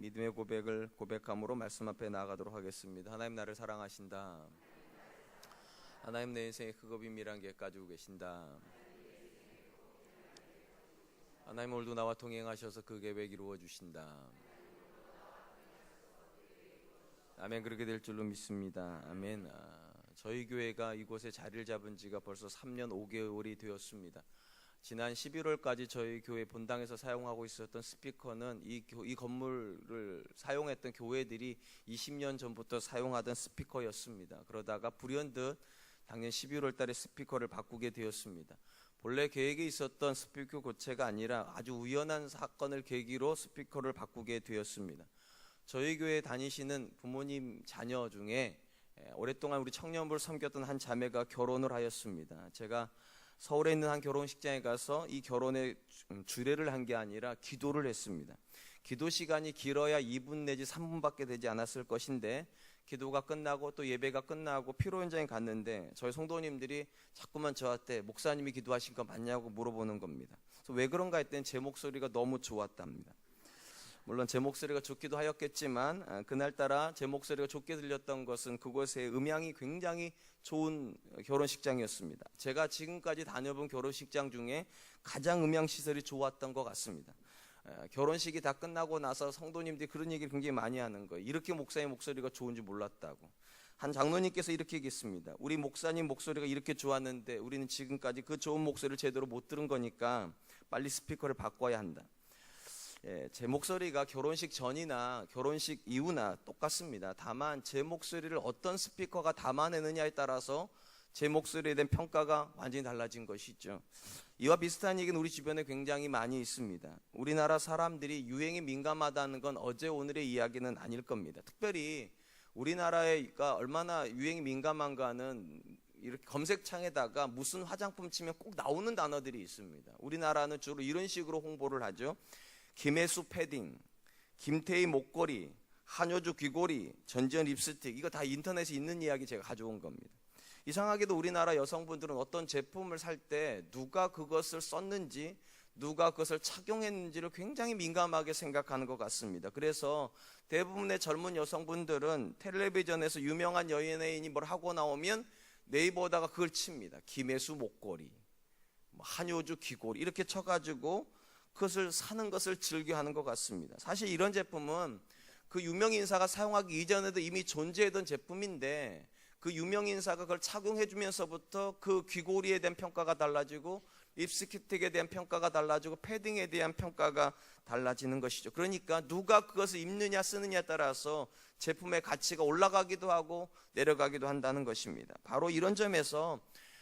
믿음의 고백을 고백함으로 말씀 앞에 나아가도록 하겠습니다. 하나님 나를 사랑하신다. 하나님 내 인생에 크고 비밀한 계획 가지고 계신다. 하나님 오늘도 나와 동행하셔서 그 계획 이루어 주신다. 아멘. 그렇게 될 줄로 믿습니다. 아멘. 저희 교회가 이곳에 자리를 잡은 지가 벌써 3년 5개월이 되었습니다. 지난 11월까지 저희 교회 본당에서 사용하고 있었던 스피커는 이 건물을 사용했던 교회들이 20년 전부터 사용하던 스피커였습니다. 그러다가 불현듯 작년 11월 달에 스피커를 바꾸게 되었습니다. 본래 계획에 있었던 스피커 교체가 아니라 아주 우연한 사건을 계기로 스피커를 바꾸게 되었습니다. 저희 교회에 다니시는 부모님 자녀 중에 오랫동안 우리 청년부를 섬겼던 한 자매가 결혼을 하였습니다. 제가 서울에 있는 한 결혼식장에 가서 이 결혼에 주례를 한 게 아니라 기도를 했습니다. 기도 시간이 길어야 2분 내지 3분밖에 되지 않았을 것인데 기도가 끝나고 또 예배가 끝나고 피로 현장에 갔는데 저희 성도님들이 자꾸만 저한테 목사님이 기도하신 거 맞냐고 물어보는 겁니다. 그래서 왜 그런가 했더니 제 목소리가 너무 좋았답니다. 물론 제 목소리가 좋기도 하였겠지만 그날따라 제 목소리가 좋게 들렸던 것은 그곳의 음향이 굉장히 좋은 결혼식장이었습니다. 제가 지금까지 다녀본 결혼식장 중에 가장 음향시설이 좋았던 것 같습니다. 결혼식이 다 끝나고 나서 성도님들이 그런 얘기를 굉장히 많이 하는 거예요. 이렇게 목사님 목소리가 좋은지 몰랐다고. 한 장로님께서 이렇게 얘기했습니다. 우리 목사님 목소리가 이렇게 좋았는데 우리는 지금까지 그 좋은 목소리를 제대로 못 들은 거니까 빨리 스피커를 바꿔야 한다. 제 목소리가 결혼식 전이나 결혼식 이후나 똑같습니다. 다만 제 목소리를 어떤 스피커가 담아내느냐에 따라서 제 목소리에 대한 평가가 완전히 달라진 것이죠. 이와 비슷한 얘기는 우리 주변에 굉장히 많이 있습니다. 우리나라 사람들이 유행에 민감하다는 건 어제 오늘의 이야기는 아닐 겁니다. 특별히 우리나라가 얼마나 유행이 민감한가는 이렇게 검색창에다가 무슨 화장품 치면 꼭 나오는 단어들이 있습니다. 우리나라는 주로 이런 식으로 홍보를 하죠. 김혜수 패딩, 김태희 목걸이, 한효주 귀걸이, 전지현 립스틱, 이거 다 인터넷에 있는 이야기 제가 가져온 겁니다. 이상하게도 우리나라 여성분들은 어떤 제품을 살 때 누가 그것을 썼는지, 누가 그것을 착용했는지를 굉장히 민감하게 생각하는 것 같습니다. 그래서 대부분의 젊은 여성분들은 텔레비전에서 유명한 연예인이 뭘 하고 나오면 네이버에다가 그걸 칩니다. 김혜수 목걸이, 한효주 귀걸이 이렇게 쳐가지고 그것을 사는 것을 즐겨하는 것 같습니다. 사실 이런 제품은 그 유명 인사가 사용하기 이전에도 이미 존재하던 제품인데 그 유명 인사가 그걸 착용해 주면서부터 그 귀걸이에 대한 평가가 달라지고 립스틱에 대한 평가가 달라지고 패딩에 대한 평가가 달라지는 것이죠. 그러니까 누가 그것을 입느냐 쓰느냐에 따라서 제품의 가치가 올라가기도 하고 내려가기도 한다는 것입니다. 바로 이런 점에서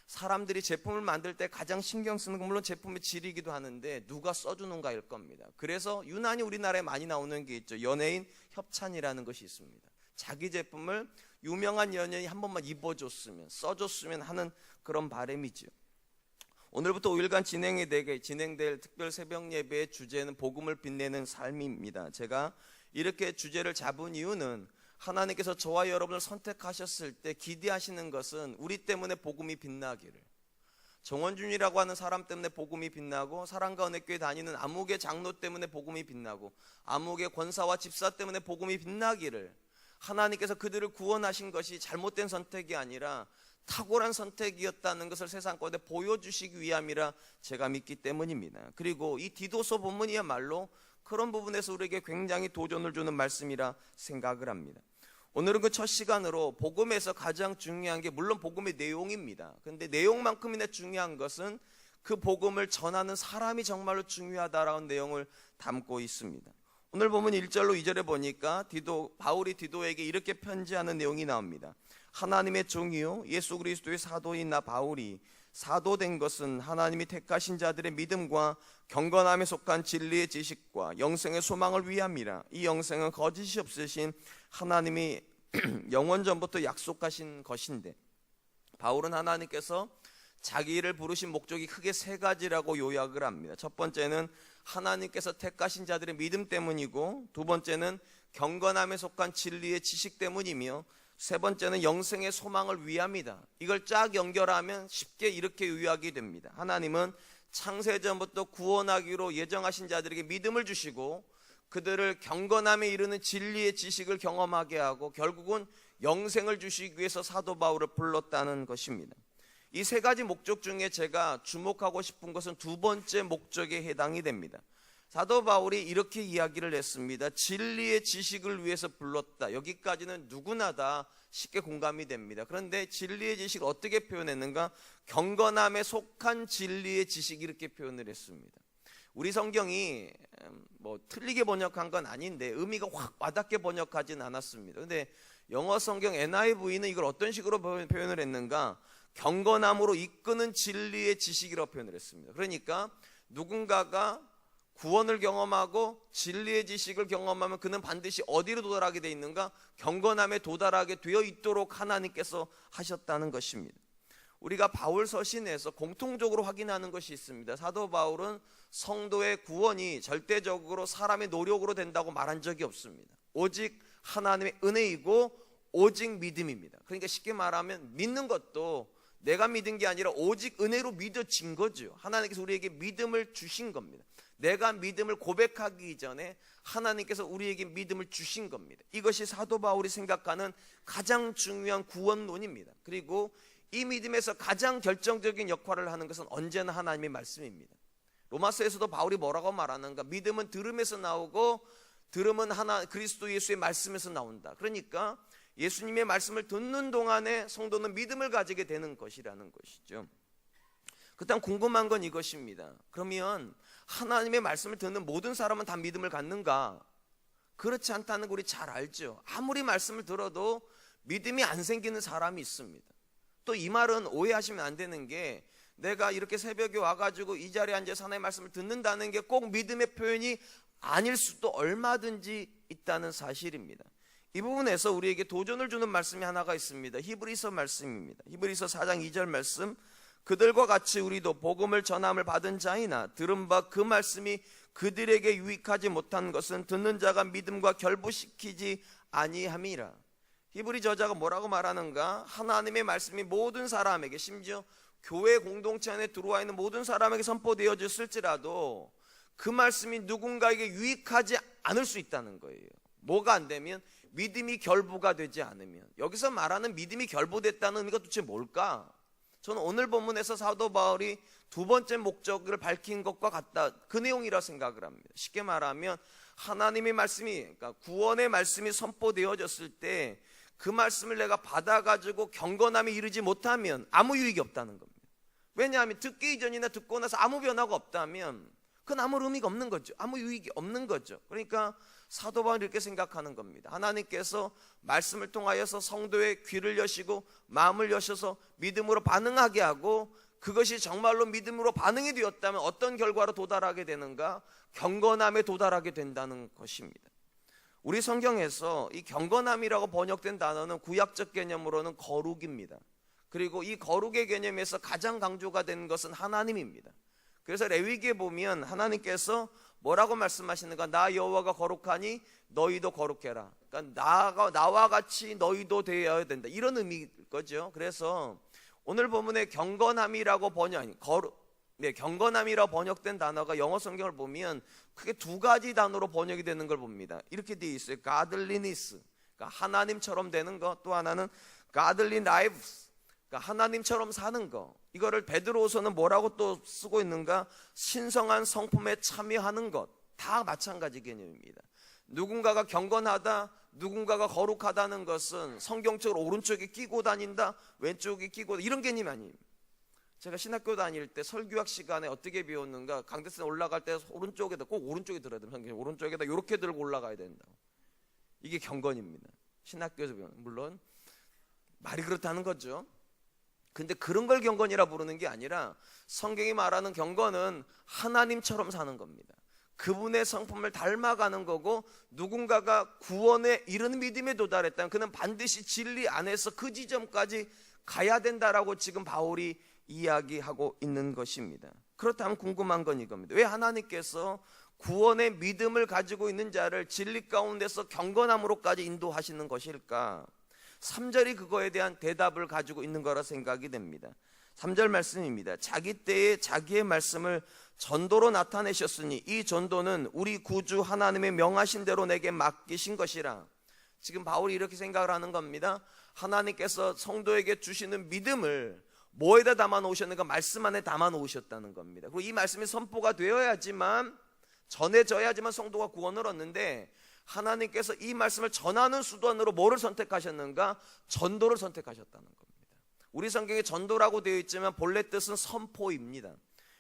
사람들이 제품을 만들 때 가장 신경 쓰는 건 물론 제품의 질이기도 하는데 누가 써주는가일 겁니다. 그래서 유난히 우리나라에 많이 나오는 게 있죠. 연예인 협찬이라는 것이 있습니다. 자기 제품을 유명한 연예인이 한 번만 입어줬으면 써줬으면 하는 그런 바람이죠. 오늘부터 5일간 진행될 특별 새벽 예배의 주제는 복음을 빛내는 삶입니다. 제가 이렇게 주제를 잡은 이유는 하나님께서 저와 여러분을 선택하셨을 때 기대하시는 것은 우리 때문에 복음이 빛나기를, 정원준이라고 하는 사람 때문에 복음이 빛나고 사랑과 은혜교회 다니는 암흑의 장로 때문에 복음이 빛나고 암흑의 권사와 집사 때문에 복음이 빛나기를, 하나님께서 그들을 구원하신 것이 잘못된 선택이 아니라 탁월한 선택이었다는 것을 세상 가운데 보여주시기 위함이라 제가 믿기 때문입니다. 그리고 이 디도서 본문이야말로 그런 부분에서 우리에게 굉장히 도전을 주는 말씀이라 생각을 합니다. 오늘은 그 첫 시간으로 복음에서 가장 중요한 게 물론 복음의 내용입니다. 그런데 내용만큼이나 중요한 것은 그 복음을 전하는 사람이 정말로 중요하다라는 내용을 담고 있습니다. 오늘 보면 1절로 2절에 보니까 바울이 디도에게 이렇게 편지하는 내용이 나옵니다. 하나님의 종이요 예수 그리스도의 사도인 나 바울이 사도된 것은 하나님이 택하신 자들의 믿음과 경건함에 속한 진리의 지식과 영생의 소망을 위함이라. 이 영생은 거짓이 없으신 하나님이 영원 전부터 약속하신 것인데, 바울은 하나님께서 자기를 부르신 목적이 크게 세 가지라고 요약을 합니다. 첫 번째는 하나님께서 택하신 자들의 믿음 때문이고, 두 번째는 경건함에 속한 진리의 지식 때문이며, 세 번째는 영생의 소망을 위함이다. 이걸 쫙 연결하면 쉽게 이렇게 요약이 됩니다. 하나님은 창세전부터 구원하기로 예정하신 자들에게 믿음을 주시고 그들을 경건함에 이르는 진리의 지식을 경험하게 하고 결국은 영생을 주시기 위해서 사도 바울을 불렀다는 것입니다. 이 세 가지 목적 중에 제가 주목하고 싶은 것은 두 번째 목적에 해당이 됩니다. 사도 바울이 이렇게 이야기를 했습니다. 진리의 지식을 위해서 불렀다. 여기까지는 누구나 다 쉽게 공감이 됩니다. 그런데 진리의 지식을 어떻게 표현했는가? 경건함에 속한 진리의 지식, 이렇게 표현을 했습니다. 우리 성경이 틀리게 번역한 건 아닌데 의미가 확 와닿게 번역하진 않았습니다. 근데 영어 성경 NIV는 이걸 어떤 식으로 표현을 했는가? 경건함으로 이끄는 진리의 지식이라고 표현을 했습니다. 그러니까 누군가가 구원을 경험하고 진리의 지식을 경험하면 그는 반드시 어디로 도달하게 되어 있는가? 경건함에 도달하게 되어 있도록 하나님께서 하셨다는 것입니다. 우리가 바울 서신에서 공통적으로 확인하는 것이 있습니다. 사도 바울은 성도의 구원이 절대적으로 사람의 노력으로 된다고 말한 적이 없습니다. 오직 하나님의 은혜이고 오직 믿음입니다. 그러니까 쉽게 말하면 믿는 것도 내가 믿은 게 아니라 오직 은혜로 믿어진 거죠. 하나님께서 우리에게 믿음을 주신 겁니다. 내가 믿음을 고백하기 이전에 하나님께서 우리에게 믿음을 주신 겁니다. 이것이 사도 바울이 생각하는 가장 중요한 구원론입니다. 그리고 이 믿음에서 가장 결정적인 역할을 하는 것은 언제나 하나님의 말씀입니다. 로마서에서도 바울이 뭐라고 말하는가? 믿음은 들음에서 나오고 들음은 그리스도 예수의 말씀에서 나온다. 그러니까 예수님의 말씀을 듣는 동안에 성도는 믿음을 가지게 되는 것이라는 것이죠. 그다음 궁금한 건 이것입니다. 그러면 하나님의 말씀을 듣는 모든 사람은 다 믿음을 갖는가? 그렇지 않다는 거 우리 잘 알죠. 아무리 말씀을 들어도 믿음이 안 생기는 사람이 있습니다. 또 이 말은 오해하시면 안 되는 게, 내가 이렇게 새벽에 와가지고 이 자리에 앉아서 하나님의 말씀을 듣는다는 게 꼭 믿음의 표현이 아닐 수도 얼마든지 있다는 사실입니다. 이 부분에서 우리에게 도전을 주는 말씀이 하나가 있습니다. 히브리서 말씀입니다. 히브리서 4장 2절 말씀, 그들과 같이 우리도 복음을 전함을 받은 자이나 들은 바 그 말씀이 그들에게 유익하지 못한 것은 듣는 자가 믿음과 결부시키지 아니함이라. 히브리 저자가 뭐라고 말하는가? 하나님의 말씀이 모든 사람에게, 심지어 교회 공동체 안에 들어와 있는 모든 사람에게 선포되어졌을지라도 그 말씀이 누군가에게 유익하지 않을 수 있다는 거예요. 뭐가 안 되면? 믿음이 결부가 되지 않으면. 여기서 말하는 믿음이 결부됐다는 의미가 도대체 뭘까? 저는 오늘 본문에서 사도 바울이 두 번째 목적을 밝힌 것과 같다, 그 내용이라 생각을 합니다. 쉽게 말하면 하나님의 말씀이, 그러니까 구원의 말씀이 선포되어졌을 때 그 말씀을 내가 받아가지고 경건함에 이르지 못하면 아무 유익이 없다는 겁니다. 왜냐하면 듣기 이전이나 듣고 나서 아무 변화가 없다면 그건 아무 의미가 없는 거죠. 아무 유익이 없는 거죠. 그러니까 사도 바울이 이렇게 생각하는 겁니다. 하나님께서 말씀을 통하여서 성도의 귀를 여시고 마음을 여셔서 믿음으로 반응하게 하고, 그것이 정말로 믿음으로 반응이 되었다면 어떤 결과로 도달하게 되는가? 경건함에 도달하게 된다는 것입니다. 우리 성경에서 이 경건함이라고 번역된 단어는 구약적 개념으로는 거룩입니다. 그리고 이 거룩의 개념에서 가장 강조가 되는 것은 하나님입니다. 그래서 레위기에 보면 하나님께서 뭐라고 말씀하시는가? 나 여호와가 거룩하니 너희도 거룩해라. 그러니까 나와 같이 너희도 되어야 된다, 이런 의미일 거죠. 그래서 오늘 본문의 경건함이라고 경건함이라고 번역된 단어가 영어 성경을 보면 크게 두 가지 단어로 번역이 되는 걸 봅니다. 이렇게 되어 있어요. godliness, 그러니까 하나님처럼 되는 것. 또 하나는 godly lives, 그러니까 하나님처럼 사는 것. 이거를 베드로서는 뭐라고 또 쓰고 있는가? 신성한 성품에 참여하는 것. 다 마찬가지 개념입니다. 누군가가 경건하다, 누군가가 거룩하다는 것은 성경적으로 오른쪽에 끼고 다닌다, 왼쪽에 끼고 다닌다, 이런 개념이 아니에요. 제가 신학교 다닐 때 설교학 시간에 어떻게 배웠는가? 강대상에 올라갈 때 오른쪽에다, 꼭 오른쪽에 들어야 됩니다. 오른쪽에다 이렇게 들고 올라가야 된다. 이게 경건입니다. 신학교에서 배우는, 물론 말이 그렇다는 거죠. 근데 그런 걸 경건이라 부르는 게 아니라, 성경이 말하는 경건은 하나님처럼 사는 겁니다. 그분의 성품을 닮아가는 거고, 누군가가 구원에 이르는 믿음에 도달했다면 그는 반드시 진리 안에서 그 지점까지 가야 된다라고 지금 바울이 이야기하고 있는 것입니다. 그렇다면 궁금한 건 이겁니다. 왜 하나님께서 구원의 믿음을 가지고 있는 자를 진리 가운데서 경건함으로까지 인도하시는 것일까? 3절이 그거에 대한 대답을 가지고 있는 거라 생각이 됩니다. 3절 말씀입니다. 자기 때에 자기의 말씀을 전도로 나타내셨으니 이 전도는 우리 구주 하나님의 명하신 대로 내게 맡기신 것이라. 지금 바울이 이렇게 생각을 하는 겁니다. 하나님께서 성도에게 주시는 믿음을 뭐에다 담아 놓으셨는가? 말씀 안에 담아 놓으셨다는 겁니다. 그리고 이 말씀이 선포가 되어야지만, 전해져야지만 성도가 구원을 얻는데, 하나님께서 이 말씀을 전하는 수단으로 뭐를 선택하셨는가? 전도를 선택하셨다는 겁니다. 우리 성경에 전도라고 되어 있지만 본래 뜻은 선포입니다.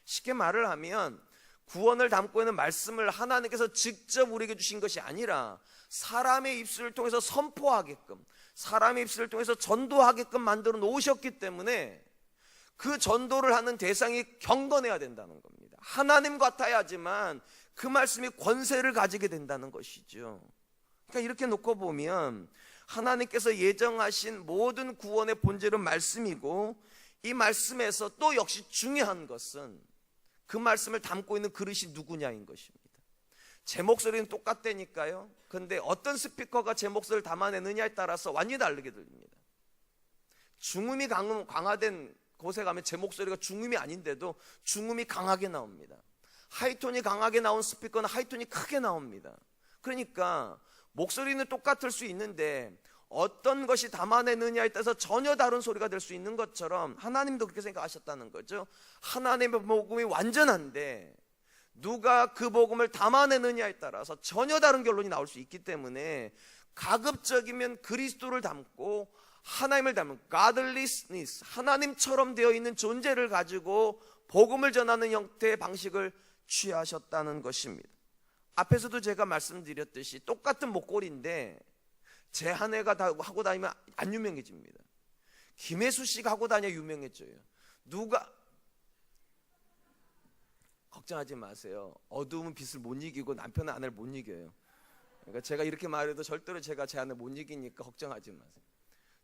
쉽게 말을 하면 구원을 담고 있는 말씀을 하나님께서 직접 우리에게 주신 것이 아니라 사람의 입술을 통해서 선포하게끔, 사람의 입술을 통해서 전도하게끔 만들어 놓으셨기 때문에 그 전도를 하는 대상이 경건해야 된다는 겁니다. 하나님 같아야지만 그 말씀이 권세를 가지게 된다는 것이죠. 그러니까 이렇게 놓고 보면 하나님께서 예정하신 모든 구원의 본질은 말씀이고, 이 말씀에서 또 역시 중요한 것은 그 말씀을 담고 있는 그릇이 누구냐인 것입니다. 제 목소리는 똑같다니까요. 그런데 어떤 스피커가 제 목소리를 담아내느냐에 따라서 완전히 다르게 들립니다. 중음이 강화된 곳에 가면 제 목소리가 중음이 아닌데도 중음이 강하게 나옵니다. 하이톤이 강하게 나온 스피커는 하이톤이 크게 나옵니다. 그러니까 목소리는 똑같을 수 있는데 어떤 것이 담아내느냐에 따라서 전혀 다른 소리가 될 수 있는 것처럼 하나님도 그렇게 생각하셨다는 거죠. 하나님의 복음이 완전한데 누가 그 복음을 담아내느냐에 따라서 전혀 다른 결론이 나올 수 있기 때문에 가급적이면 그리스도를 담고 하나님을 닮은 godliness, 하나님처럼 되어 있는 존재를 가지고 복음을 전하는 형태의 방식을 취하셨다는 것입니다. 앞에서도 제가 말씀드렸듯이 똑같은 목걸이인데 제 한 해가 다 하고 다니면 안 유명해집니다. 김혜수 씨가 하고 다녀 유명해져요. 누가 걱정하지 마세요. 어두움은 빛을 못 이기고 남편은 아내를 못 이겨요. 그러니까 제가 이렇게 말해도 절대로 제가 제 아내를 못 이기니까 걱정하지 마세요.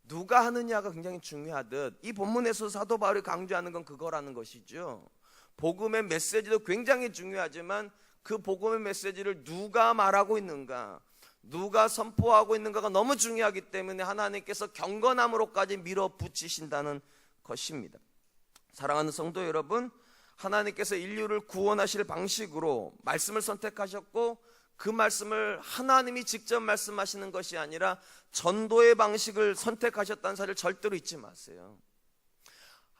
누가 하느냐가 굉장히 중요하듯 이 본문에서 사도 바울이 강조하는 건 그거라는 것이죠. 복음의 메시지도 굉장히 중요하지만 그 복음의 메시지를 누가 말하고 있는가, 누가 선포하고 있는가가 너무 중요하기 때문에 하나님께서 경건함으로까지 밀어붙이신다는 것입니다. 사랑하는 성도 여러분, 하나님께서 인류를 구원하실 방식으로 말씀을 선택하셨고 그 말씀을 하나님이 직접 말씀하시는 것이 아니라 전도의 방식을 선택하셨다는 사실을 절대로 잊지 마세요.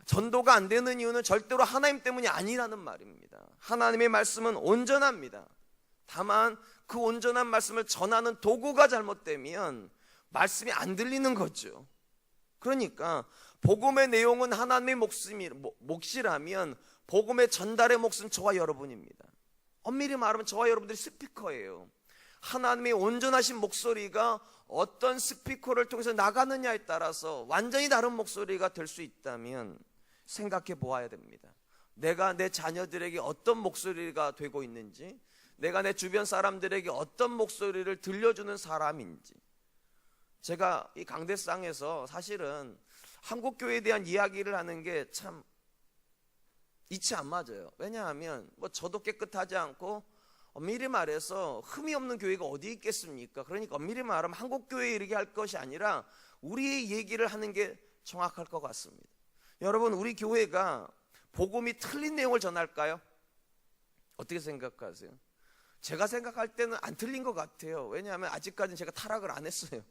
전도가 안 되는 이유는 절대로 하나님 때문이 아니라는 말입니다. 하나님의 말씀은 온전합니다. 다만 그 온전한 말씀을 전하는 도구가 잘못되면 말씀이 안 들리는 거죠. 그러니까 복음의 내용은 하나님의 몫이라면 복음의 전달의 몫은 저와 여러분입니다. 엄밀히 말하면 저와 여러분들이 스피커예요. 하나님의 온전하신 목소리가 어떤 스피커를 통해서 나가느냐에 따라서 완전히 다른 목소리가 될 수 있다면 생각해 보아야 됩니다. 내가 내 자녀들에게 어떤 목소리가 되고 있는지, 내가 내 주변 사람들에게 어떤 목소리를 들려주는 사람인지. 제가 이 강대상에서 사실은 한국교회에 대한 이야기를 하는 게 참 이치 안 맞아요. 왜냐하면 저도 깨끗하지 않고 엄밀히 말해서 흠이 없는 교회가 어디 있겠습니까? 그러니까 엄밀히 말하면 한국교회에 이르게 할 것이 아니라 우리의 얘기를 하는 게 정확할 것 같습니다. 여러분, 우리 교회가 복음이 틀린 내용을 전할까요? 어떻게 생각하세요? 제가 생각할 때는 안 틀린 것 같아요. 왜냐하면 아직까지는 제가 타락을 안 했어요.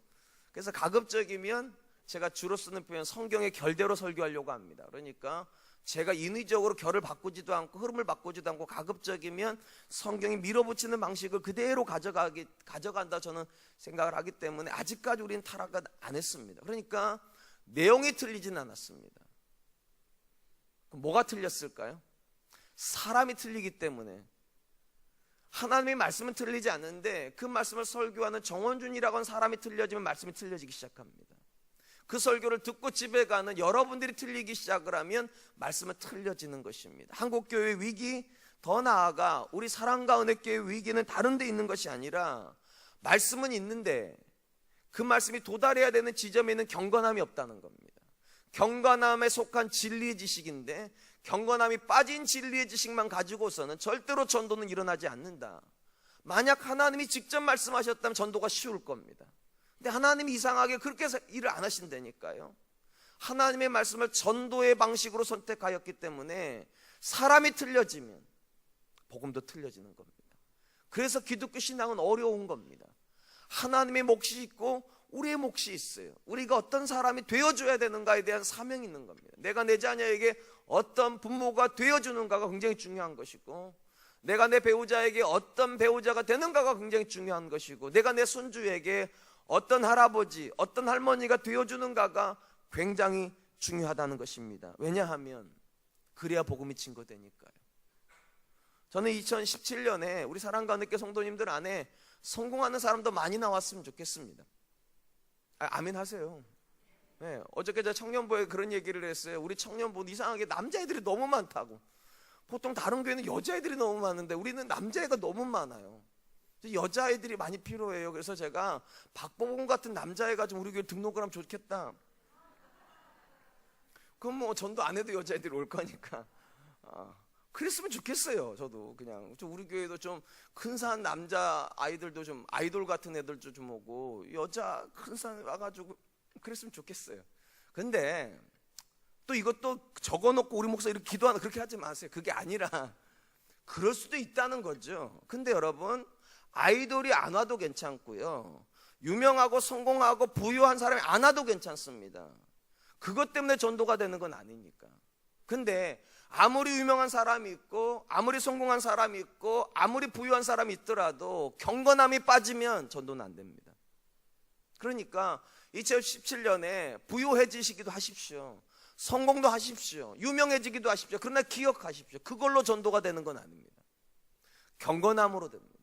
그래서 가급적이면 제가 주로 쓰는 표현 성경의 결대로 설교하려고 합니다. 그러니까 제가 인위적으로 결을 바꾸지도 않고 흐름을 바꾸지도 않고 가급적이면 성경이 밀어붙이는 방식을 그대로 가져간다 저는 생각을 하기 때문에 아직까지 우리는 타락을 안 했습니다. 그러니까 내용이 틀리진 않았습니다. 그럼 뭐가 틀렸을까요? 사람이 틀리기 때문에. 하나님의 말씀은 틀리지 않는데 그 말씀을 설교하는 정원준이라고 하는 사람이 틀려지면 말씀이 틀려지기 시작합니다. 그 설교를 듣고 집에 가는 여러분들이 틀리기 시작을 하면 말씀은 틀려지는 것입니다. 한국교회의 위기, 더 나아가 우리 사랑과 은혜교회의 위기는 다른 데 있는 것이 아니라 말씀은 있는데 그 말씀이 도달해야 되는 지점에 있는 경건함이 없다는 겁니다. 경건함에 속한 진리의 지식인데 경건함이 빠진 진리의 지식만 가지고서는 절대로 전도는 일어나지 않는다. 만약 하나님이 직접 말씀하셨다면 전도가 쉬울 겁니다. 근데 하나님이 이상하게 그렇게 일을 안 하신다니까요. 하나님의 말씀을 전도의 방식으로 선택하였기 때문에 사람이 틀려지면 복음도 틀려지는 겁니다. 그래서 기독교 신앙은 어려운 겁니다. 하나님의 몫이 있고 우리의 몫이 있어요. 우리가 어떤 사람이 되어줘야 되는가에 대한 사명이 있는 겁니다. 내가 내 자녀에게 어떤 부모가 되어주는가가 굉장히 중요한 것이고, 내가 내 배우자에게 어떤 배우자가 되는가가 굉장히 중요한 것이고, 내가 내 손주에게 어떤 할아버지, 어떤 할머니가 되어주는가가 굉장히 중요하다는 것입니다. 왜냐하면 그래야 복음이 증거되니까요. 저는 2017년에 우리 사랑과 은혜교 성도님들 안에 성공하는 사람도 많이 나왔으면 좋겠습니다. 아멘 하세요. 네, 어저께 저 청년부에 그런 얘기를 했어요. 우리 청년부 이상하게 남자애들이 너무 많다고. 보통 다른 교회는 여자애들이 너무 많은데 우리는 남자애가 너무 많아요. 여자애들이 많이 필요해요. 그래서 제가 박보검 같은 남자애가 좀 우리 교회 등록을 하면 좋겠다. 그럼 뭐 전도 안 해도 여자애들이 올 거니까. 그랬으면 좋겠어요. 저도 그냥 좀 우리 교회도 좀 근사한 남자 아이들도 좀 아이돌 같은 애들도 좀 오고 여자 근사한 와가지고 그랬으면 좋겠어요. 근데 또 이것도 적어놓고 우리 목사 이렇게 기도하는 그렇게 하지 마세요. 그게 아니라 그럴 수도 있다는 거죠. 근데 여러분, 아이돌이 안 와도 괜찮고요, 유명하고 성공하고 부유한 사람이 안 와도 괜찮습니다. 그것 때문에 전도가 되는 건 아니니까. 근데 아무리 유명한 사람이 있고 아무리 성공한 사람이 있고 아무리 부유한 사람이 있더라도 경건함이 빠지면 전도는 안 됩니다. 그러니까 2017년에 부유해지시기도 하십시오. 성공도 하십시오. 유명해지기도 하십시오. 그러나 기억하십시오. 그걸로 전도가 되는 건 아닙니다. 경건함으로 됩니다.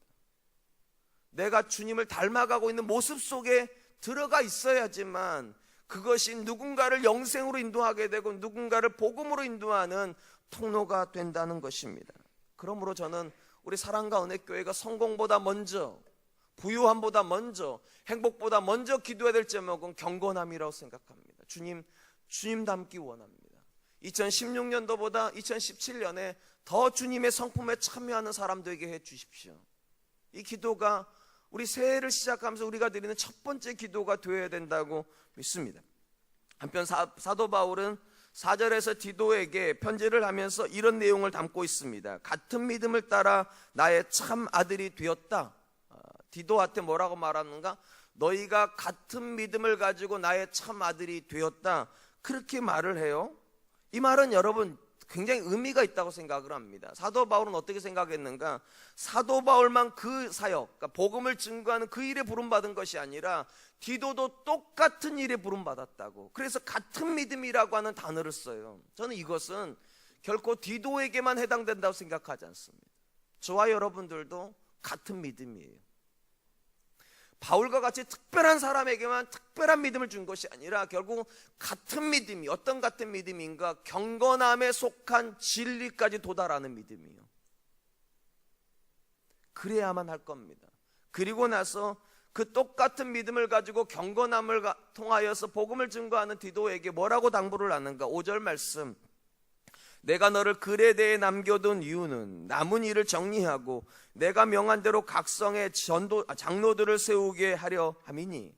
내가 주님을 닮아가고 있는 모습 속에 들어가 있어야지만 그것이 누군가를 영생으로 인도하게 되고 누군가를 복음으로 인도하는 통로가 된다는 것입니다. 그러므로 저는 우리 사랑과 은혜교회가 성공보다 먼저, 부유함보다 먼저, 행복보다 먼저 기도해야 될 제목은 경건함이라고 생각합니다. 주님 닮기 원합니다. 2016년도보다 2017년에 더 주님의 성품에 참여하는 사람 되게 해 주십시오. 이 기도가 우리 새해를 시작하면서 우리가 드리는 첫 번째 기도가 되어야 된다고 믿습니다. 한편 사도 바울은 4절에서 디도에게 편지를 하면서 이런 내용을 담고 있습니다. 같은 믿음을 따라 나의 참 아들이 되었다. 디도한테 뭐라고 말하는가? 너희가 같은 믿음을 가지고 나의 참 아들이 되었다. 그렇게 말을 해요. 이 말은 여러분 굉장히 의미가 있다고 생각을 합니다. 사도 바울은 어떻게 생각했는가? 사도 바울만 그 사역, 그러니까 복음을 증거하는 그 일에 부름받은 것이 아니라 디도도 똑같은 일에 부름받았다고. 그래서 같은 믿음이라고 하는 단어를 써요. 저는 이것은 결코 디도에게만 해당된다고 생각하지 않습니다. 저와 여러분들도 같은 믿음이에요. 바울과 같이 특별한 사람에게만 특별한 믿음을 준 것이 아니라 결국 같은 믿음이, 어떤 같은 믿음인가? 경건함에 속한 진리까지 도달하는 믿음이에요. 그래야만 할 겁니다. 그리고 나서 그 똑같은 믿음을 가지고 경건함을 통하여서 복음을 증거하는 디도에게 뭐라고 당부를 하는가? 5절 말씀, 내가 너를 그레데에 남겨둔 이유는 남은 일을 정리하고 내가 명한 대로 각성의 장로들을 세우게 하려 함이니.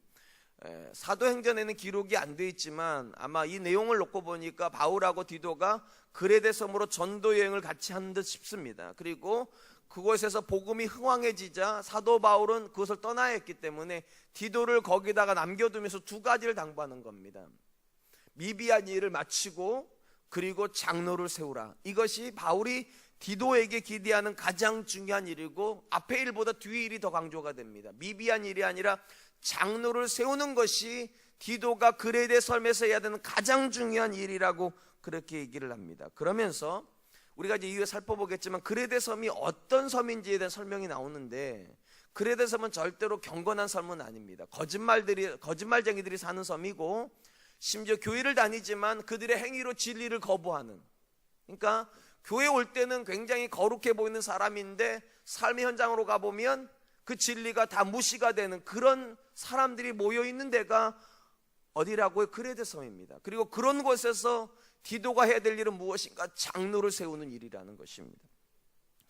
사도행전에는 기록이 안 돼 있지만 아마 이 내용을 놓고 보니까 바울하고 디도가 그레데 섬으로 전도 여행을 같이 한 듯 싶습니다. 그리고 그곳에서 복음이 흥왕해지자 사도 바울은 그것을 떠나야 했기 때문에 디도를 거기다가 남겨두면서 두 가지를 당부하는 겁니다. 미비한 일을 마치고 그리고 장로를 세우라. 이것이 바울이 디도에게 기대하는 가장 중요한 일이고 앞의 일보다 뒤의 일이 더 강조가 됩니다. 미비한 일이 아니라 장로를 세우는 것이 디도가 그레데 섬에서 해야 되는 가장 중요한 일이라고 그렇게 얘기를 합니다. 그러면서 우리가 이제 이후에 살펴보겠지만 그레데 섬이 어떤 섬인지에 대한 설명이 나오는데, 그레데 섬은 절대로 경건한 섬은 아닙니다. 거짓말쟁이들이 사는 섬이고, 심지어 교회를 다니지만 그들의 행위로 진리를 거부하는, 그러니까 교회 올 때는 굉장히 거룩해 보이는 사람인데 삶의 현장으로 가보면 그 진리가 다 무시가 되는 그런 사람들이 모여있는 데가 어디라고요? 그레데 섬입니다. 그리고 그런 곳에서 디도가 해야 될 일은 무엇인가? 장로를 세우는 일이라는 것입니다.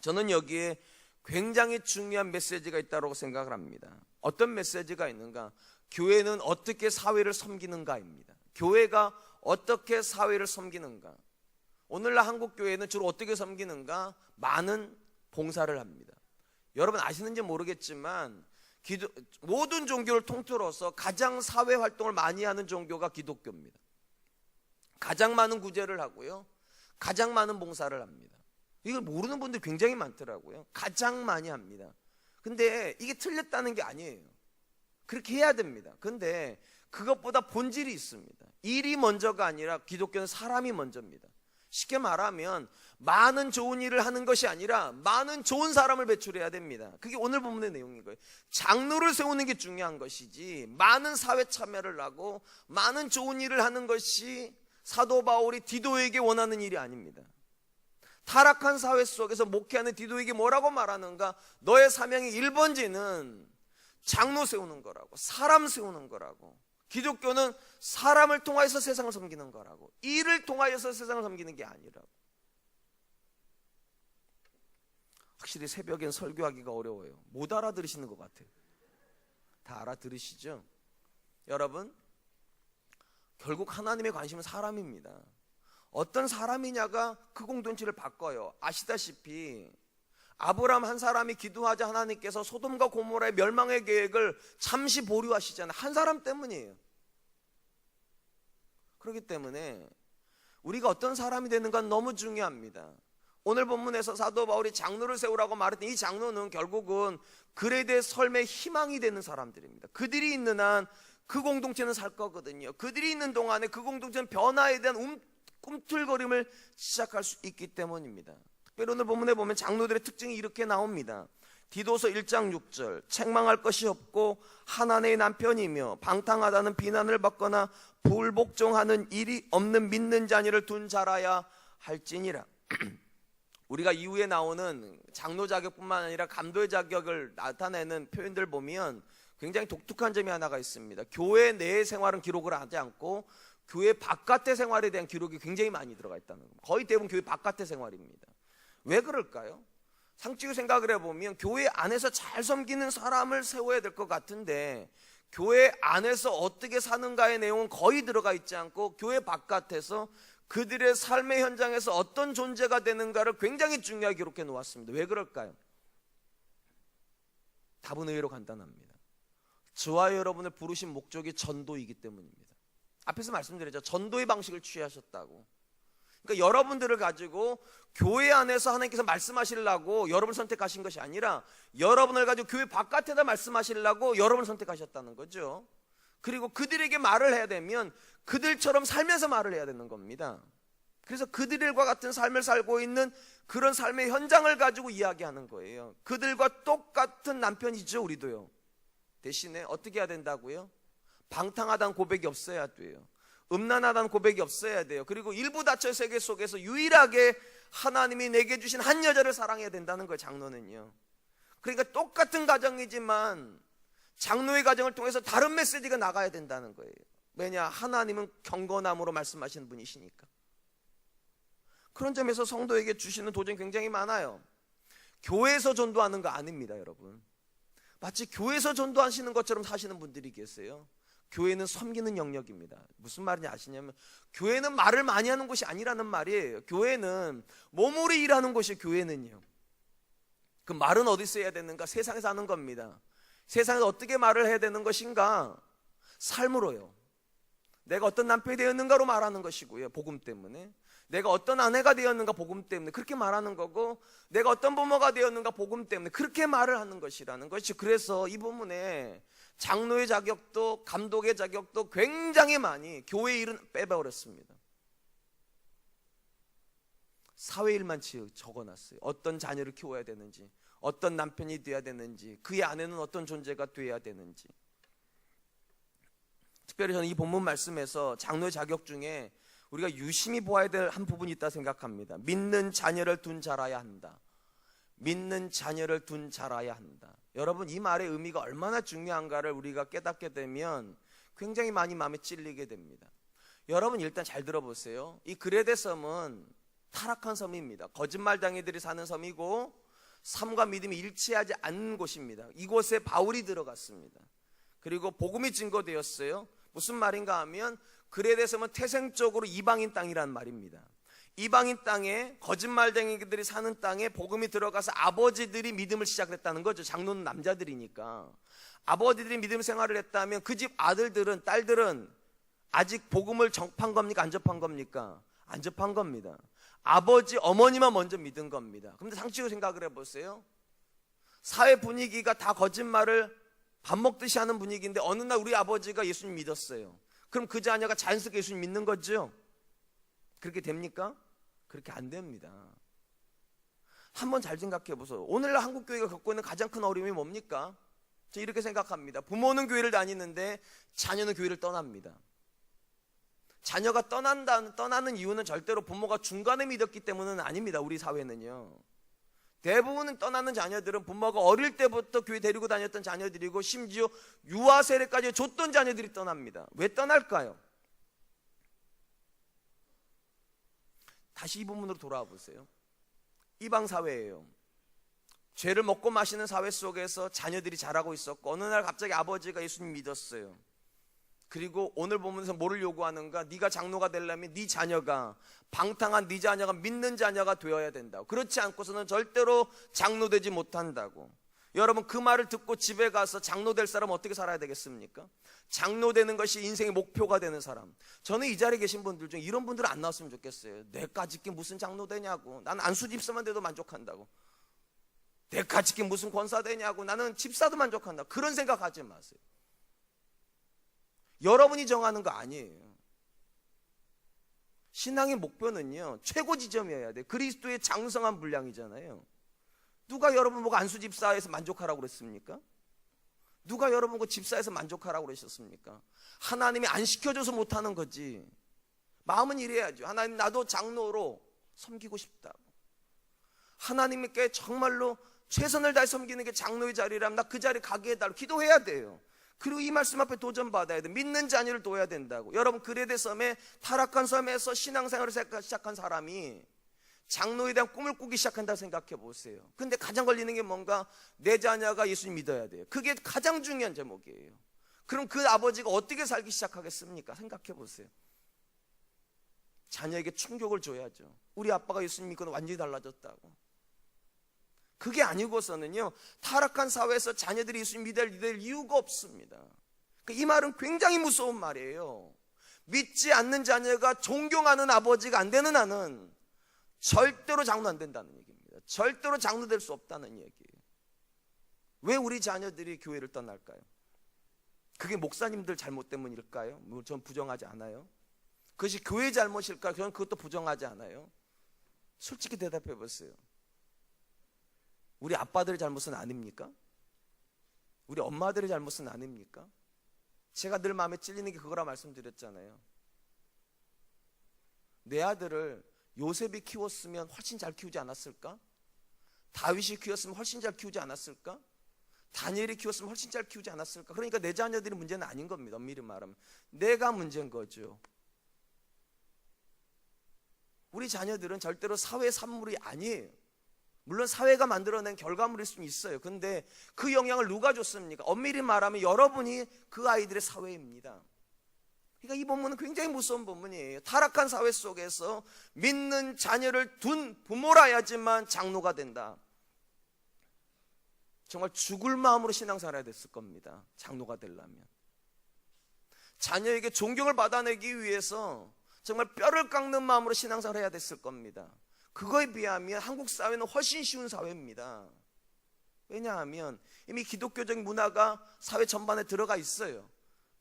저는 여기에 굉장히 중요한 메시지가 있다고 생각을 합니다. 어떤 메시지가 있는가? 교회는 어떻게 사회를 섬기는가입니다. 교회가 어떻게 사회를 섬기는가? 오늘날 한국교회는 주로 어떻게 섬기는가? 많은 봉사를 합니다. 여러분 아시는지 모르겠지만 모든 종교를 통틀어서 가장 사회 활동을 많이 하는 종교가 기독교입니다. 가장 많은 구제를 하고요, 가장 많은 봉사를 합니다. 이걸 모르는 분들이 굉장히 많더라고요. 가장 많이 합니다. 근데 이게 틀렸다는 게 아니에요. 그렇게 해야 됩니다. 근데 그것보다 본질이 있습니다. 일이 먼저가 아니라 기독교는 사람이 먼저입니다. 쉽게 말하면 많은 좋은 일을 하는 것이 아니라 많은 좋은 사람을 배출해야 됩니다. 그게 오늘 본문의 내용인 거예요. 장로를 세우는 게 중요한 것이지 많은 사회 참여를 하고 많은 좋은 일을 하는 것이 사도 바울이 디도에게 원하는 일이 아닙니다. 타락한 사회 속에서 목회하는 디도에게 뭐라고 말하는가? 너의 사명의 1번지는 장로 세우는 거라고, 사람 세우는 거라고. 기독교는 사람을 통하여서 세상을 섬기는 거라고, 일을 통하여서 세상을 섬기는 게 아니라고. 확실히 새벽엔 설교하기가 어려워요. 못 알아들으시는 것 같아요. 다 알아들으시죠? 여러분, 결국 하나님의 관심은 사람입니다. 어떤 사람이냐가 그 공동체를 바꿔요. 아시다시피 아브라함 한 사람이 기도하자 하나님께서 소돔과 고모라의 멸망의 계획을 잠시 보류하시잖아요. 한 사람 때문이에요. 그렇기 때문에 우리가 어떤 사람이 되는가 너무 중요합니다. 오늘 본문에서 사도 바울이 장로를 세우라고 말했던 이 장로는 결국은 그레데 삶의 희망이 되는 사람들입니다. 그들이 있는 한 그 공동체는 살 거거든요. 그들이 있는 동안에 그 공동체는 변화에 대한 꿈틀거림을 시작할 수 있기 때문입니다. 특별히 오늘 본문에 보면 장로들의 특징이 이렇게 나옵니다. 디도서 1장 6절, 책망할 것이 없고 한 아내의 남편이며 방탕하다는 비난을 받거나 불복종하는 일이 없는 믿는 자녀를 둔 자라야 할지니라. 우리가 이후에 나오는 장로 자격뿐만 아니라 감도의 자격을 나타내는 표현들 보면 굉장히 독특한 점이 하나가 있습니다. 교회 내의 생활은 기록을 하지 않고 교회 바깥의 생활에 대한 기록이 굉장히 많이 들어가 있다는 겁니다. 거의 대부분 교회 바깥의 생활입니다. 왜 그럴까요? 상식적으로 생각을 해보면 교회 안에서 잘 섬기는 사람을 세워야 될 것 같은데 교회 안에서 어떻게 사는가의 내용은 거의 들어가 있지 않고 교회 바깥에서 그들의 삶의 현장에서 어떤 존재가 되는가를 굉장히 중요하게 기록해 놓았습니다. 왜 그럴까요? 답은 의외로 간단합니다. 저와 여러분을 부르신 목적이 전도이기 때문입니다. 앞에서 말씀드렸죠. 전도의 방식을 취하셨다고. 그러니까 여러분들을 가지고 교회 안에서 하나님께서 말씀하시려고 여러분을 선택하신 것이 아니라 여러분을 가지고 교회 바깥에다 말씀하시려고 여러분을 선택하셨다는 거죠. 그리고 그들에게 말을 해야 되면 그들처럼 살면서 말을 해야 되는 겁니다. 그래서 그들과 같은 삶을 살고 있는 그런 삶의 현장을 가지고 이야기하는 거예요. 그들과 똑같은 남편이죠, 우리도요. 대신에 어떻게 해야 된다고요? 방탕하다는 고백이 없어야 돼요. 음란하다는 고백이 없어야 돼요. 그리고 일부 다처의 세계 속에서 유일하게 하나님이 내게 주신 한 여자를 사랑해야 된다는 거예요, 장로는요. 그러니까 똑같은 가정이지만 장로의 가정을 통해서 다른 메시지가 나가야 된다는 거예요. 왜냐? 하나님은 경건함으로 말씀하시는 분이시니까. 그런 점에서 성도에게 주시는 도전이 굉장히 많아요. 교회에서 전도하는 거 아닙니다, 여러분. 마치 교회에서 전도하시는 것처럼 사시는 분들이 계세요. 교회는 섬기는 영역입니다. 무슨 말인지 아시냐면 교회는 말을 많이 하는 곳이 아니라는 말이에요. 교회는 몸으로 일하는 곳이 교회는요. 그 말은 어디서 해야 되는가? 세상에서 하는 겁니다. 세상에서 어떻게 말을 해야 되는 것인가? 삶으로요. 내가 어떤 남편이 되었는가로 말하는 것이고요. 복음 때문에. 내가 어떤 아내가 되었는가 복음 때문에 그렇게 말하는 거고, 내가 어떤 부모가 되었는가 복음 때문에 그렇게 말을 하는 것이라는 것이. 그래서 이 부분에 장로의 자격도 감독의 자격도 굉장히 많이 교회 일은 빼버렸습니다. 사회 일만 적어놨어요. 어떤 자녀를 키워야 되는지, 어떤 남편이 되어야 되는지, 그의 아내는 어떤 존재가 되어야 되는지. 특별히 저는 이 본문 말씀에서 장로의 자격 중에 우리가 유심히 보아야 될 한 부분이 있다 생각합니다. 믿는 자녀를 둔 자라야 한다. 믿는 자녀를 둔 자라야 한다. 여러분, 이 말의 의미가 얼마나 중요한가를 우리가 깨닫게 되면 굉장히 많이 마음에 찔리게 됩니다. 여러분, 일단 잘 들어보세요. 이 그레데 섬은 타락한 섬입니다. 거짓말쟁이들이 사는 섬이고 삶과 믿음이 일치하지 않는 곳입니다. 이곳에 바울이 들어갔습니다. 그리고 복음이 증거되었어요. 무슨 말인가 하면 그레에 대해서는 태생적으로 이방인 땅이란 말입니다. 이방인 땅에 거짓말쟁이들이 사는 땅에 복음이 들어가서 아버지들이 믿음을 시작했다는 거죠. 장로는 남자들이니까. 아버지들이 믿음 생활을 했다면 그 집 아들들은, 딸들은 아직 복음을 접한 겁니까? 안 접한 겁니까? 안 접한 겁니다. 아버지, 어머니만 먼저 믿은 겁니다. 그런데 상식으로 생각을 해보세요. 사회 분위기가 다 거짓말을 밥 먹듯이 하는 분위기인데 어느 날 우리 아버지가 예수님 믿었어요. 그럼 그 자녀가 자연스럽게 예수님 믿는 거죠? 그렇게 됩니까? 그렇게 안 됩니다. 한번 잘 생각해 보세요. 오늘날 한국 교회가 겪고 있는 가장 큰 어려움이 뭡니까? 저는 이렇게 생각합니다. 부모는 교회를 다니는데 자녀는 교회를 떠납니다. 자녀가 떠나는 이유는 절대로 부모가 중간에 믿었기 때문은 아닙니다. 우리 사회는요. 대부분 떠나는 자녀들은 부모가 어릴 때부터 교회 데리고 다녔던 자녀들이고 심지어 유아 세례까지 줬던 자녀들이 떠납니다. 왜 떠날까요? 다시 이 부분으로 돌아와 보세요. 이방 사회예요. 죄를 먹고 마시는 사회 속에서 자녀들이 자라고 있었고 어느 날 갑자기 아버지가 예수님 믿었어요. 그리고 오늘 보면서 뭐를 요구하는가? 네가 장로가 되려면 네 자녀가, 방탕한 네 자녀가 믿는 자녀가 되어야 된다고. 그렇지 않고서는 절대로 장로 되지 못한다고. 여러분, 그 말을 듣고 집에 가서 장로 될 사람은 어떻게 살아야 되겠습니까? 장로 되는 것이 인생의 목표가 되는 사람. 저는 이 자리에 계신 분들 중에 이런 분들은 안 나왔으면 좋겠어요. 내가 짓기 무슨 장로 되냐고. 나는 안수 집사만 돼도 만족한다고. 내가 짓기 무슨 권사 되냐고. 나는 집사도 만족한다고. 그런 생각하지 마세요. 여러분이 정하는 거 아니에요. 신앙의 목표는요, 최고 지점이어야 돼요. 그리스도의 장성한 분량이잖아요. 누가 여러분 보고 안수 집사에서 만족하라고 그랬습니까? 누가 여러분 보고 집사에서 만족하라고 그러셨습니까? 하나님이 안 시켜줘서 못하는 거지. 마음은 이래야죠. 하나님, 나도 장로로 섬기고 싶다고. 하나님께 정말로 최선을 다해 섬기는 게 장로의 자리라면 나 그 자리 가게 해달라고 기도해야 돼요. 그리고 이 말씀 앞에 도전받아야 돼. 믿는 자녀를 둬야 된다고. 여러분, 그레데 섬에, 타락한 섬에서 신앙생활을 시작한 사람이 장로에 대한 꿈을 꾸기 시작한다고 생각해 보세요. 근데 가장 걸리는 게 뭔가? 내 자녀가 예수님 믿어야 돼요. 그게 가장 중요한 제목이에요. 그럼 그 아버지가 어떻게 살기 시작하겠습니까? 생각해 보세요. 자녀에게 충격을 줘야죠. 우리 아빠가 예수님 믿고는 완전히 달라졌다고. 그게 아니고서는요, 타락한 사회에서 자녀들이 예수님 믿을 이유가 없습니다. 이 말은 굉장히 무서운 말이에요. 믿지 않는 자녀가 존경하는 아버지가 안 되는 한은 절대로 장로 안 된다는 얘기입니다. 절대로 장로 될 수 없다는 얘기예요. 왜 우리 자녀들이 교회를 떠날까요? 그게 목사님들 잘못 때문일까요? 전 부정하지 않아요. 그것이 교회 잘못일까요? 저는 그것도 부정하지 않아요. 솔직히 대답해 보세요. 우리 아빠들의 잘못은 아닙니까? 우리 엄마들의 잘못은 아닙니까? 제가 늘 마음에 찔리는 게 그거라 말씀드렸잖아요. 내 아들을 요셉이 키웠으면 훨씬 잘 키우지 않았을까? 다윗이 키웠으면 훨씬 잘 키우지 않았을까? 다니엘이 키웠으면 훨씬 잘 키우지 않았을까? 그러니까 내 자녀들이 문제는 아닌 겁니다. 엄밀히 말하면 내가 문제인 거죠. 우리 자녀들은 절대로 사회 산물이 아니에요. 물론 사회가 만들어낸 결과물일 수는 있어요. 근데 그 영향을 누가 줬습니까? 엄밀히 말하면 여러분이 그 아이들의 사회입니다. 그러니까 이 본문은 굉장히 무서운 본문이에요. 타락한 사회 속에서 믿는 자녀를 둔 부모라야지만 장로가 된다. 정말 죽을 마음으로 신앙생활해야 됐을 겁니다. 장로가 되려면. 자녀에게 존경을 받아내기 위해서 정말 뼈를 깎는 마음으로 신앙생활해야 됐을 겁니다. 그거에 비하면 한국 사회는 훨씬 쉬운 사회입니다. 왜냐하면 이미 기독교적인 문화가 사회 전반에 들어가 있어요.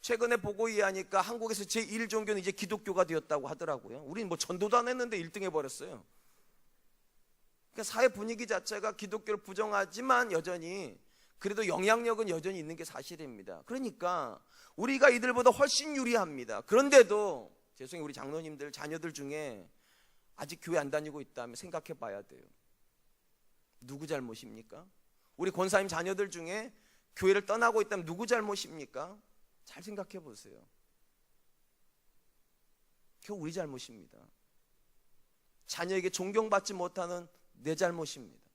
최근에 보고 이해하니까 한국에서 제1종교는 이제 기독교가 되었다고 하더라고요. 우리는 뭐 전도도 안 했는데 1등 해버렸어요. 그러니까 사회 분위기 자체가 기독교를 부정하지만 여전히 그래도 영향력은 여전히 있는 게 사실입니다. 그러니까 우리가 이들보다 훨씬 유리합니다. 그런데도 죄송해요, 우리 장로님들 자녀들 중에 아직 교회 안 다니고 있다면 생각해 봐야 돼요. 누구 잘못입니까? 우리 권사님 자녀들 중에 교회를 떠나고 있다면 누구 잘못입니까? 잘 생각해 보세요. 결국 우리 잘못입니다. 자녀에게 존경받지 못하는 내 잘못입니다.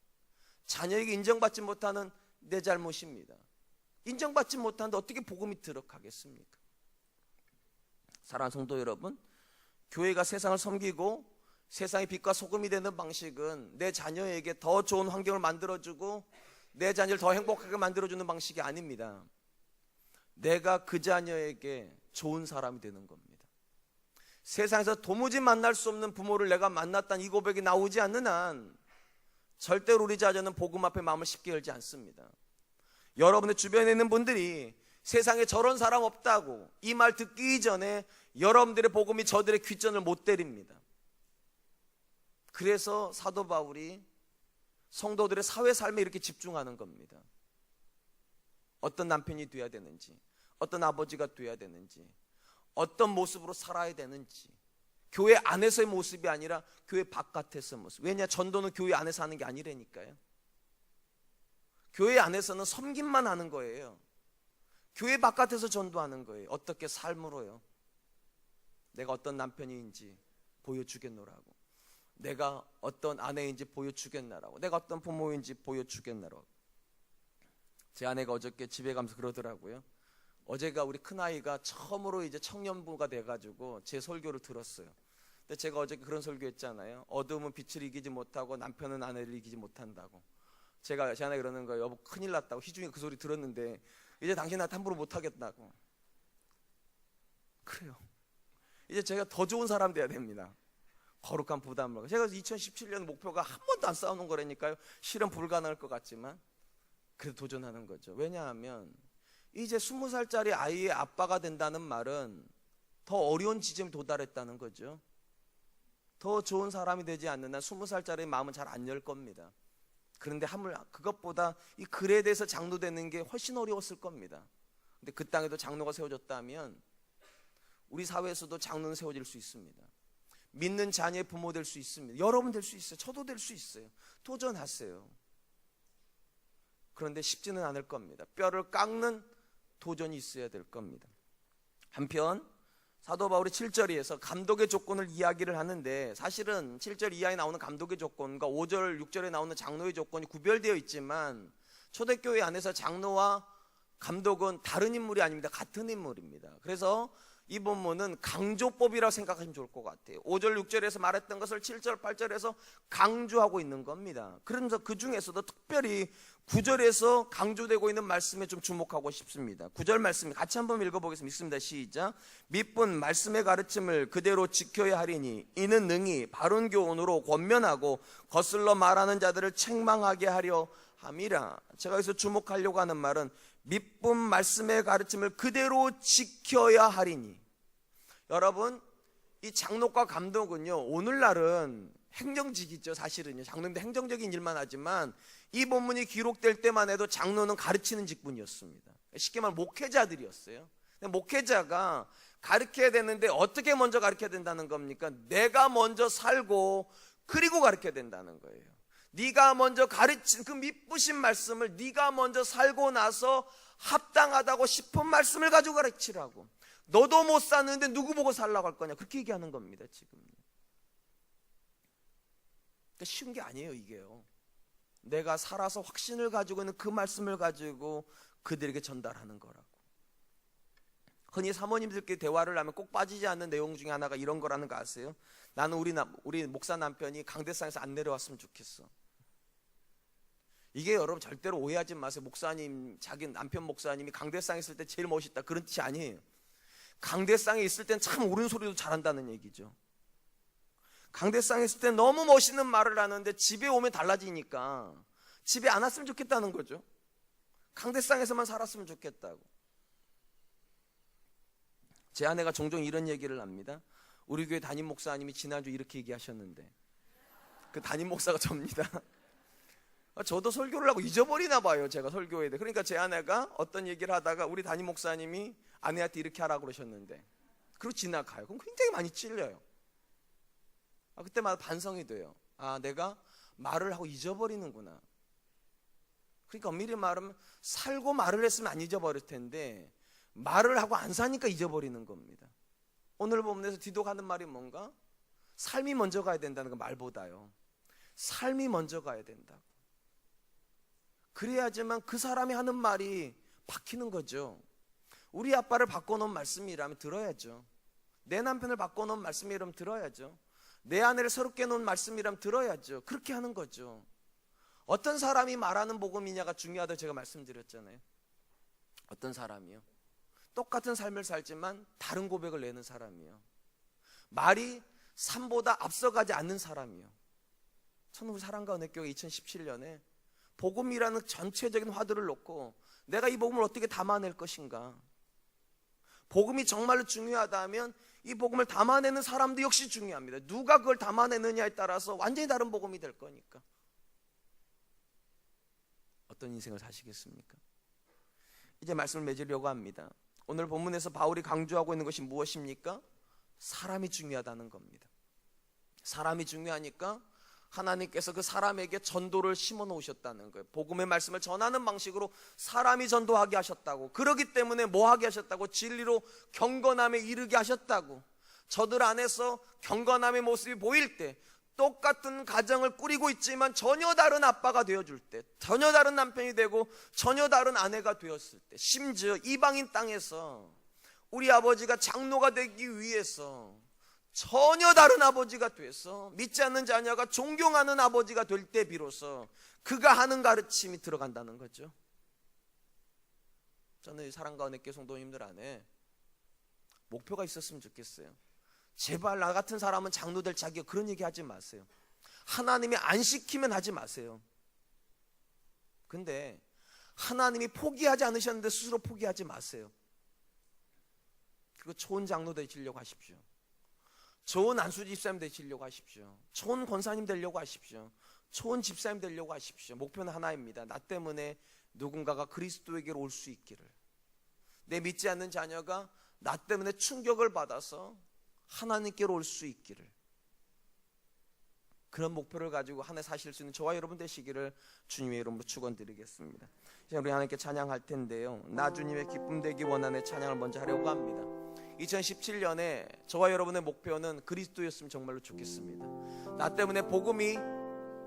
자녀에게 인정받지 못하는 내 잘못입니다. 인정받지 못하는데 어떻게 복음이 들어가겠습니까? 사랑하는 성도 여러분, 교회가 세상을 섬기고 세상의 빛과 소금이 되는 방식은 내 자녀에게 더 좋은 환경을 만들어주고 내 자녀를 더 행복하게 만들어주는 방식이 아닙니다. 내가 그 자녀에게 좋은 사람이 되는 겁니다. 세상에서 도무지 만날 수 없는 부모를 내가 만났다는 이 고백이 나오지 않는 한 절대로 우리 자녀는 복음 앞에 마음을 쉽게 열지 않습니다. 여러분의 주변에 있는 분들이 세상에 저런 사람 없다고 이 말 듣기 전에 여러분들의 복음이 저들의 귓전을 못 때립니다. 그래서 사도 바울이 성도들의 사회 삶에 이렇게 집중하는 겁니다. 어떤 남편이 돼야 되는지, 어떤 아버지가 돼야 되는지, 어떤 모습으로 살아야 되는지, 교회 안에서의 모습이 아니라 교회 바깥에서의 모습. 왜냐? 전도는 교회 안에서 하는 게 아니라니까요. 교회 안에서는 섬김만 하는 거예요. 교회 바깥에서 전도하는 거예요. 어떻게 삶으로요. 내가 어떤 남편인지 보여주겠노라고, 내가 어떤 아내인지 보여주겠나라고, 내가 어떤 부모인지 보여주겠나라고. 제 아내가 어저께 집에 가면서 그러더라고요. 어제가 우리 큰아이가 처음으로 이제 청년부가 돼가지고 제 설교를 들었어요. 근데 제가 어저께 그런 설교했잖아요. 어둠은 빛을 이기지 못하고 남편은 아내를 이기지 못한다고. 제 아내가 그러는 거예요. 여보 큰일 났다고. 희중이 그 소리 들었는데 이제 당신 나한테 함부로 못하겠다고. 그래요. 이제 제가 더 좋은 사람 돼야 됩니다. 거룩한 부담을. 제가 2017년 목표가 한 번도 안 싸우는 거라니까요. 실현 불가능할 것 같지만 그래도 도전하는 거죠. 왜냐하면 이제 20살짜리 아이의 아빠가 된다는 말은 더 어려운 지점에 도달했다는 거죠. 더 좋은 사람이 되지 않는 한 20살짜리 마음은 잘 안 열 겁니다. 그런데 그것보다 이 글에 대해서 장로되는 게 훨씬 어려웠을 겁니다. 근데 그 땅에도 장로가 세워졌다면 우리 사회에서도 장로는 세워질 수 있습니다. 믿는 자녀의 부모 될 수 있습니다. 여러분 될 수 있어요. 저도 될 수 있어요. 도전하세요. 그런데 쉽지는 않을 겁니다. 뼈를 깎는 도전이 있어야 될 겁니다. 한편 사도 바울이 7절에서 감독의 조건을 이야기를 하는데, 사실은 7절 이하에 나오는 감독의 조건과 5절, 6절에 나오는 장로의 조건이 구별되어 있지만 초대교회 안에서 장로와 감독은 다른 인물이 아닙니다. 같은 인물입니다. 그래서 이 본문은 강조법이라고 생각하시면 좋을 것 같아요. 5절, 6절에서 말했던 것을 7절, 8절에서 강조하고 있는 겁니다. 그러면서 그 중에서도 특별히 9절에서 강조되고 있는 말씀에 좀 주목하고 싶습니다. 9절 말씀 같이 한번 읽어보겠습니다. 있습니다. 시작. 밑분 말씀의 가르침을 그대로 지켜야 하리니 이는 능히 바른 교훈으로 권면하고 거슬러 말하는 자들을 책망하게 하려 함이라. 제가 여기서 주목하려고 하는 말은 밑분 말씀의 가르침을 그대로 지켜야 하리니. 여러분, 이 장로과 감독은요, 오늘날은 행정직이죠. 사실은요, 장로님도 행정적인 일만 하지만 이 본문이 기록될 때만 해도 장로는 가르치는 직분이었습니다. 쉽게 말하면 목회자들이었어요. 목회자가 가르쳐야 되는데 어떻게 먼저 가르쳐야 된다는 겁니까? 내가 먼저 살고 그리고 가르쳐야 된다는 거예요. 네가 먼저 가르친 그 미쁘신 말씀을 네가 먼저 살고 나서 합당하다고 싶은 말씀을 가지고 가르치라고. 너도 못 사는데 누구 보고 살라고 할 거냐, 그렇게 얘기하는 겁니다. 지금 그러니까 쉬운 게 아니에요. 이게요, 내가 살아서 확신을 가지고 있는 그 말씀을 가지고 그들에게 전달하는 거라고. 흔히 사모님들끼리 대화를 하면 꼭 빠지지 않는 내용 중에 하나가 이런 거라는 거 아세요? 나는 우리 목사 남편이 강대상에서 안 내려왔으면 좋겠어. 이게 여러분 절대로 오해하지 마세요. 목사님, 자기 남편 목사님이 강대상에 있을 때 제일 멋있다, 그런 뜻이 아니에요. 강대상에 있을 땐 참 옳은 소리도 잘한다는 얘기죠. 강대상에 있을 땐 너무 멋있는 말을 하는데 집에 오면 달라지니까 집에 안 왔으면 좋겠다는 거죠. 강대상에서만 살았으면 좋겠다고. 제 아내가 종종 이런 얘기를 합니다. 우리 교회 담임 목사님이 지난주 이렇게 얘기하셨는데, 그 담임 목사가 접니다. 저도 설교를 하고 잊어버리나 봐요. 제가 설교에 대해. 그러니까 제 아내가 어떤 얘기를 하다가 우리 담임 목사님이 아내한테 이렇게 하라고 그러셨는데, 그리고 지나가요. 그럼 굉장히 많이 찔려요. 그때마다 반성이 돼요. 내가 말을 하고 잊어버리는구나. 그러니까 엄밀히 말하면 살고 말을 했으면 안 잊어버릴 텐데 말을 하고 안 사니까 잊어버리는 겁니다. 오늘 본문에서 디도가는 말이 뭔가? 삶이 먼저 가야 된다는 그 말보다요, 삶이 먼저 가야 된다고. 그래야지만 그 사람이 하는 말이 박히는 거죠. 우리 아빠를 바꿔놓은 말씀이라면 들어야죠. 내 남편을 바꿔놓은 말씀이라면 들어야죠. 내 아내를 새롭게 해놓은 말씀이라면 들어야죠. 그렇게 하는 거죠. 어떤 사람이 말하는 복음이냐가 중요하다고 제가 말씀드렸잖아요. 어떤 사람이요? 똑같은 삶을 살지만 다른 고백을 내는 사람이요. 말이 삶보다 앞서가지 않는 사람이요. 저는 우리 사랑과 은혜교회 2017년에 복음이라는 전체적인 화두를 놓고 내가 이 복음을 어떻게 담아낼 것인가. 복음이 정말로 중요하다면 이 복음을 담아내는 사람도 역시 중요합니다. 누가 그걸 담아내느냐에 따라서 완전히 다른 복음이 될 거니까. 어떤 인생을 사시겠습니까? 이제 말씀을 맺으려고 합니다. 오늘 본문에서 바울이 강조하고 있는 것이 무엇입니까? 사람이 중요하다는 겁니다. 사람이 중요하니까 하나님께서 그 사람에게 전도를 심어 놓으셨다는 거예요. 복음의 말씀을 전하는 방식으로 사람이 전도하게 하셨다고. 그러기 때문에 뭐 하게 하셨다고? 진리로 경건함에 이르게 하셨다고. 저들 안에서 경건함의 모습이 보일 때, 똑같은 가정을 꾸리고 있지만 전혀 다른 아빠가 되어줄 때, 전혀 다른 남편이 되고 전혀 다른 아내가 되었을 때, 심지어 이방인 땅에서 우리 아버지가 장로가 되기 위해서 전혀 다른 아버지가 돼서 믿지 않는 자녀가 존경하는 아버지가 될 때 비로소 그가 하는 가르침이 들어간다는 거죠. 저는 사랑과 은혜교회 성도님들 안에 목표가 있었으면 좋겠어요. 제발 나 같은 사람은 장로 될 자격, 그런 얘기 하지 마세요. 하나님이 안 시키면 하지 마세요. 근데 하나님이 포기하지 않으셨는데 스스로 포기하지 마세요. 그리고 좋은 장로 되시려고 하십시오. 좋은 안수 집사님 되시려고 하십시오. 좋은 권사님 되려고 하십시오. 좋은 집사님 되려고 하십시오. 목표는 하나입니다. 나 때문에 누군가가 그리스도에게로 올 수 있기를, 내 믿지 않는 자녀가 나 때문에 충격을 받아서 하나님께로 올 수 있기를, 그런 목표를 가지고 한 해 사실 수 있는 저와 여러분 되시기를 주님의 이름으로 축원드리겠습니다. 이제 우리 하나님께 찬양할 텐데요, 나 주님의 기쁨 되기 원하는 찬양을 먼저 하려고 합니다. 2017년에 저와 여러분의 목표는 그리스도였으면 정말로 좋겠습니다. 나 때문에 복음이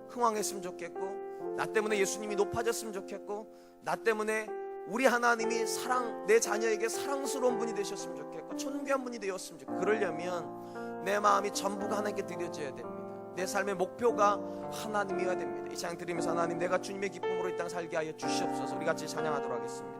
흥왕했으면 좋겠고, 나 때문에 예수님이 높아졌으면 좋겠고, 나 때문에 우리 하나님이 내 자녀에게 사랑스러운 분이 되셨으면 좋겠고, 존귀한 분이 되었으면 좋겠고, 그러려면 내 마음이 전부가 하나님께 드려져야 됩니다. 내 삶의 목표가 하나님이어야 됩니다. 이 찬양 드리면서 하나님, 내가 주님의 기쁨으로 이 땅 살게 하여 주시옵소서. 우리 같이 찬양하도록 하겠습니다.